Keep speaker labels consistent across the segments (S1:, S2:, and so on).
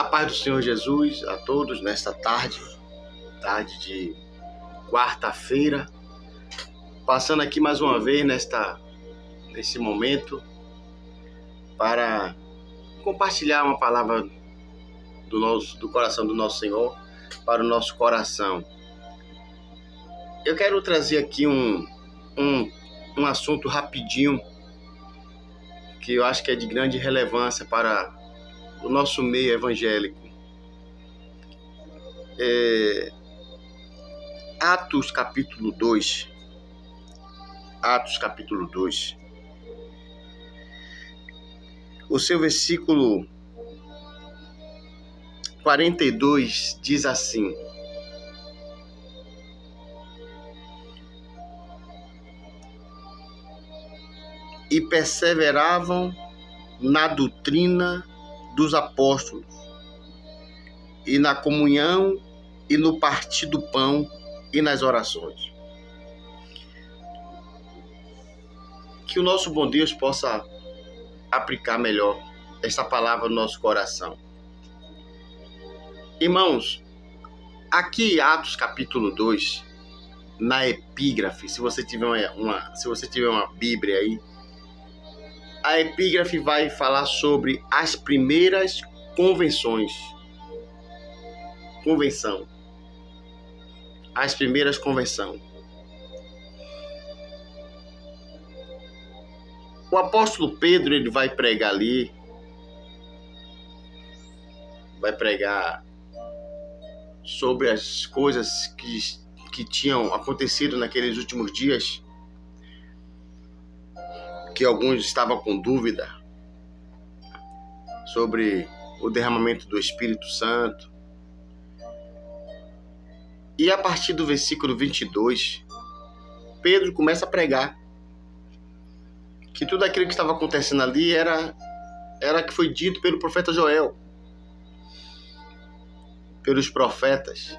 S1: paz do Senhor Jesus a todos nesta tarde de quarta-feira, passando aqui mais uma vez nesse momento para compartilhar uma palavra do coração do nosso Senhor para o nosso coração. Eu quero trazer aqui um assunto rapidinho que eu acho que é de grande relevância para o nosso meio evangélico. Atos capítulo 2. O seu versículo 42 diz assim: e perseveravam na doutrina dos apóstolos, e na comunhão, e no partir do pão, e nas orações. Que o nosso bom Deus possa aplicar melhor essa palavra no nosso coração. Irmãos, aqui Atos capítulo 2, na epígrafe, se você tiver uma Bíblia aí, a epígrafe vai falar sobre as primeiras convenções. As primeiras convenções. O apóstolo Pedro, ele vai pregar ali, vai pregar sobre as coisas que tinham acontecido naqueles últimos dias, que alguns estavam com dúvida sobre o derramamento do Espírito Santo. E a partir do versículo 22, Pedro começa a pregar que tudo aquilo que estava acontecendo ali era que foi dito pelo profeta Joel, pelos profetas.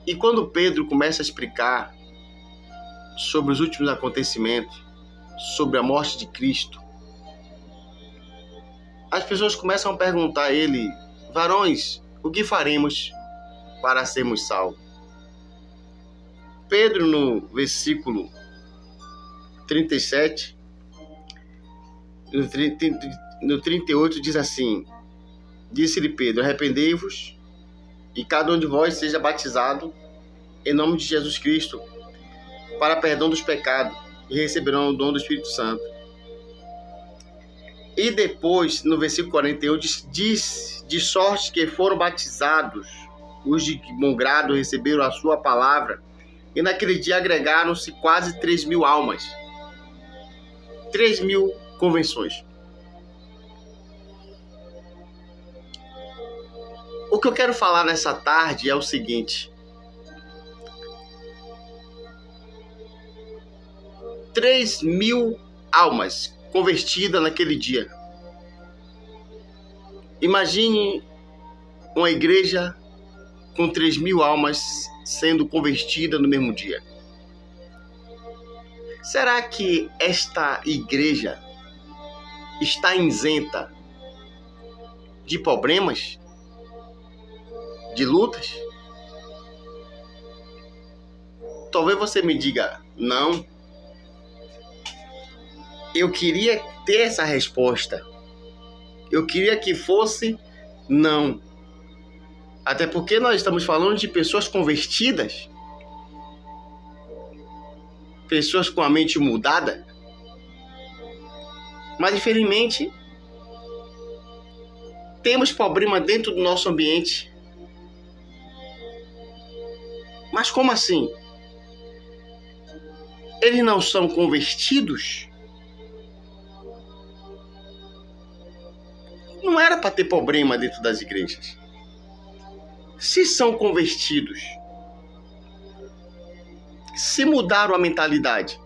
S1: E quando Pedro começa a explicar sobre os últimos acontecimentos, sobre a morte de Cristo, as pessoas começam a perguntar a ele: varões, o que faremos para sermos salvos? Pedro, no versículo 37, no 38, diz assim: disse-lhe Pedro, arrependei-vos e cada um de vós seja batizado em nome de Jesus Cristo para perdão dos pecados, e receberão o dom do Espírito Santo. E depois, no versículo 41, diz de sorte que foram batizados os de bom grado, receberam a sua palavra, e naquele dia agregaram-se quase 3.000 almas. 3.000 convenções. O que eu quero falar nessa tarde é o seguinte: 3.000 almas convertidas naquele dia. Imagine uma igreja com 3.000 almas sendo convertidas no mesmo dia. Será que esta igreja está isenta de problemas, de lutas? Talvez você me diga: não. Eu queria ter essa resposta. Eu queria que fosse não. Até porque nós estamos falando de pessoas convertidas, pessoas com a mente mudada. Mas, infelizmente, temos problema dentro do nosso ambiente. Mas como assim? Eles não são convertidos? Não era para ter problema dentro das igrejas. Se são convertidos, se mudaram a mentalidade,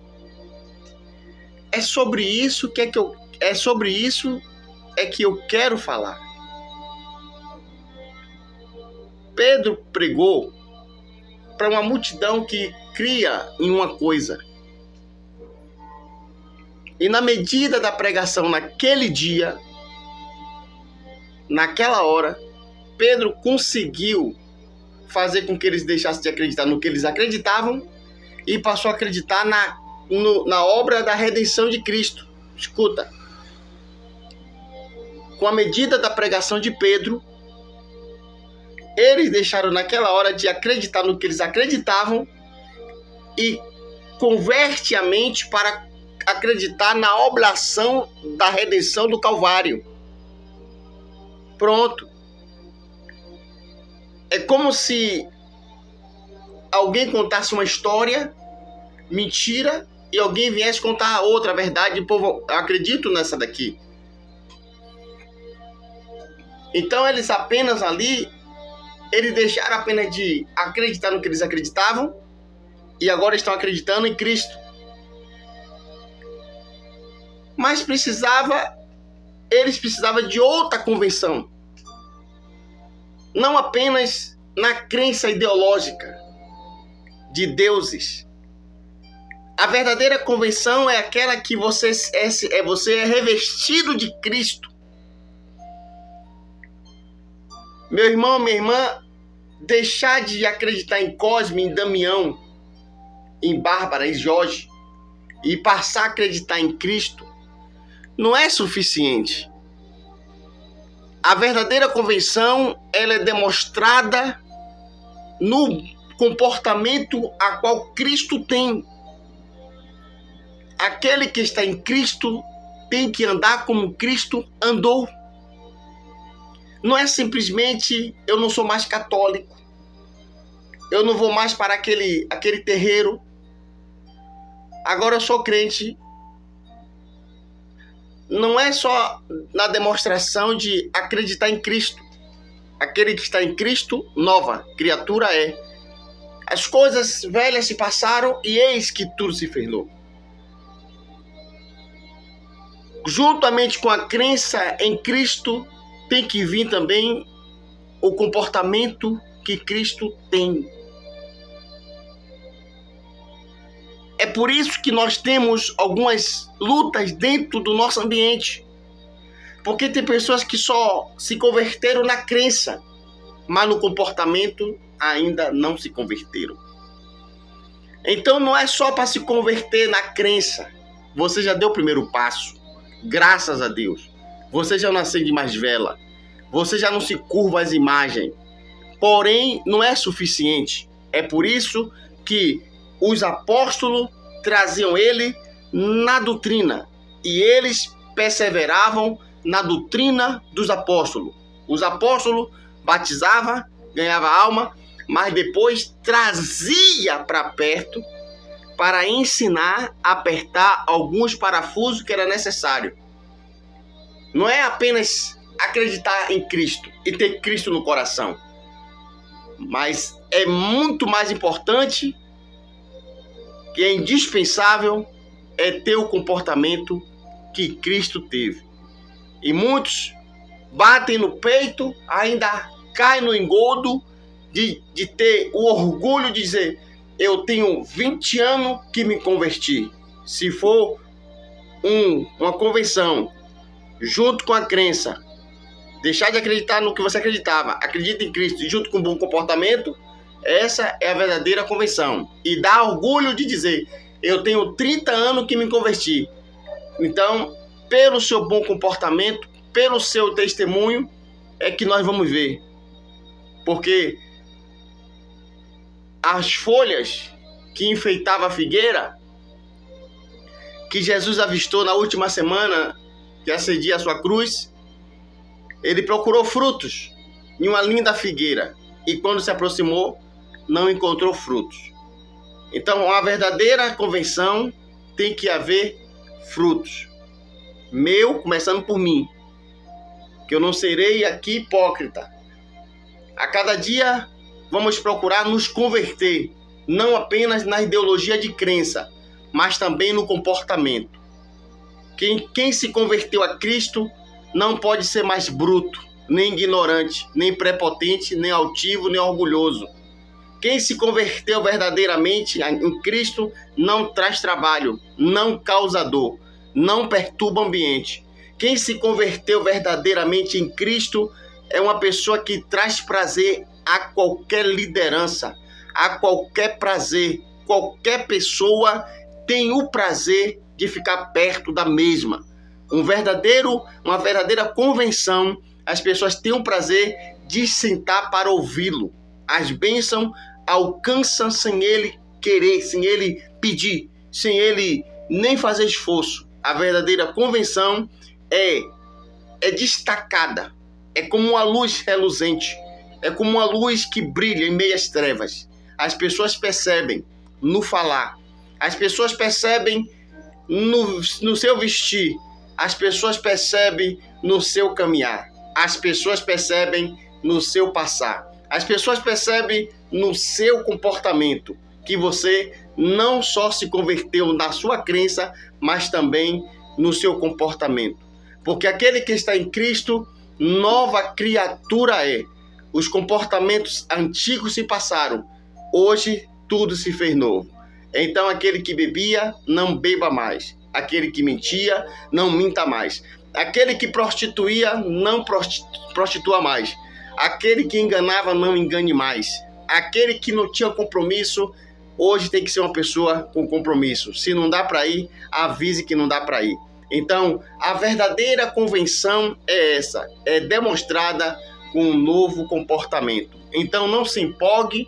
S1: é sobre isso que eu quero falar. Pedro pregou para uma multidão que cria em uma coisa. E na medida da pregação naquele dia, naquela hora, Pedro conseguiu fazer com que eles deixassem de acreditar no que eles acreditavam e passou a acreditar na obra da redenção de Cristo. Escuta, com a medida da pregação de Pedro, eles deixaram naquela hora de acreditar no que eles acreditavam e converte a mente para acreditar na oblação da redenção do Calvário. Pronto. É como se alguém contasse uma história, mentira, e alguém viesse contar outra verdade, e povo, eu acredito nessa daqui. Então eles apenas ali, eles deixaram apenas de acreditar no que eles acreditavam, e agora estão acreditando em Cristo. Mas eles precisavam de outra convenção. Não apenas na crença ideológica de deuses. A verdadeira convenção é aquela que você é revestido de Cristo. Meu irmão, minha irmã, deixar de acreditar em Cosme, em Damião, em Bárbara, em Jorge, e passar a acreditar em Cristo, não é suficiente. A verdadeira convenção, ela é demonstrada no comportamento a qual Cristo tem. Aquele que está em Cristo tem que andar como Cristo andou. Não é simplesmente, eu não sou mais católico, eu não vou mais para aquele terreiro, agora eu sou crente. Não é só na demonstração de acreditar em Cristo. Aquele que está em Cristo, nova criatura é. As coisas velhas se passaram e eis que tudo se fez novo. Juntamente com a crença em Cristo, tem que vir também o comportamento que Cristo tem. É por isso que nós temos algumas lutas dentro do nosso ambiente. Porque tem pessoas que só se converteram na crença, mas no comportamento ainda não se converteram. Então não é só para se converter na crença. Você já deu o primeiro passo. Graças a Deus. Você já não acende mais vela. Você já não se curva às imagens. Porém, não é suficiente. É por isso que os apóstolos traziam ele na doutrina. E eles perseveravam na doutrina dos apóstolos. Os apóstolos batizavam, ganhavam alma, mas depois trazia para perto para ensinar a apertar alguns parafusos que era necessário. Não é apenas acreditar em Cristo e ter Cristo no coração, mas é muito mais importante, que é indispensável, é ter o comportamento que Cristo teve. E muitos batem no peito, ainda caem no engodo de ter o orgulho de dizer: eu tenho 20 anos que me converti. Se for uma convenção, junto com a crença, deixar de acreditar no que você acreditava, acredita em Cristo e junto com um bom comportamento, essa é a verdadeira convenção. E dá orgulho de dizer: eu tenho 30 anos que me converti. Então, pelo seu bom comportamento, pelo seu testemunho, é que nós vamos ver. Porque as folhas que enfeitavam a figueira, que Jesus avistou na última semana que acendia a sua cruz, ele procurou frutos em uma linda figueira. E quando se aproximou, não encontrou frutos. Então, a verdadeira convenção tem que haver frutos. Começando por mim, que eu não serei aqui hipócrita. A cada dia vamos procurar nos converter, não apenas na ideologia de crença, mas também no comportamento. Quem se converteu a Cristo não pode ser mais bruto, nem ignorante, nem prepotente, nem altivo, nem orgulhoso. Quem se converteu verdadeiramente em Cristo não traz trabalho, não causa dor, não perturba o ambiente. Quem se converteu verdadeiramente em Cristo é uma pessoa que traz prazer a qualquer liderança, a qualquer prazer. Qualquer pessoa tem o prazer de ficar perto da mesma. Uma verdadeira convenção, as pessoas têm o prazer de sentar para ouvi-lo. As bênçãos alcançam sem ele querer, sem ele pedir, sem ele nem fazer esforço. A verdadeira convenção é destacada, é como uma luz reluzente, é como uma luz que brilha em meio às trevas. As pessoas percebem no falar, as pessoas percebem no seu vestir, as pessoas percebem no seu caminhar, as pessoas percebem no seu passar, as pessoas percebem no seu comportamento que você não só se converteu na sua crença, mas também no seu comportamento. Porque aquele que está em Cristo, nova criatura é. Os comportamentos antigos se passaram, hoje tudo se fez novo. Então aquele que bebia, não beba mais. Aquele que mentia, não minta mais. Aquele que prostituía, não prostitua mais. Aquele que enganava, não engane mais. Aquele que não tinha compromisso, hoje tem que ser uma pessoa com compromisso. Se não dá para ir, avise que não dá para ir. Então, a verdadeira convenção é essa, é demonstrada com um novo comportamento. Então, não se empolgue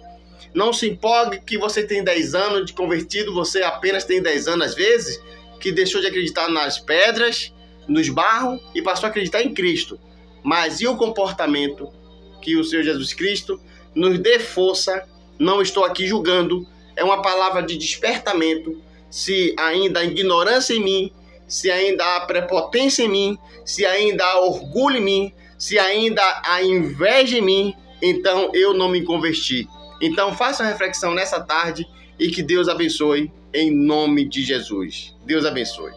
S1: que você tem 10 anos de convertido, você apenas tem 10 anos às vezes, que deixou de acreditar nas pedras, nos barros e passou a acreditar em Cristo. Mas e o comportamento? Que o Senhor Jesus Cristo nos dê força, não estou aqui julgando, é uma palavra de despertamento. Se ainda há ignorância em mim, se ainda há prepotência em mim, se ainda há orgulho em mim, se ainda há inveja em mim, então eu não me converti. Então faça uma reflexão nessa tarde e que Deus abençoe em nome de Jesus. Deus abençoe.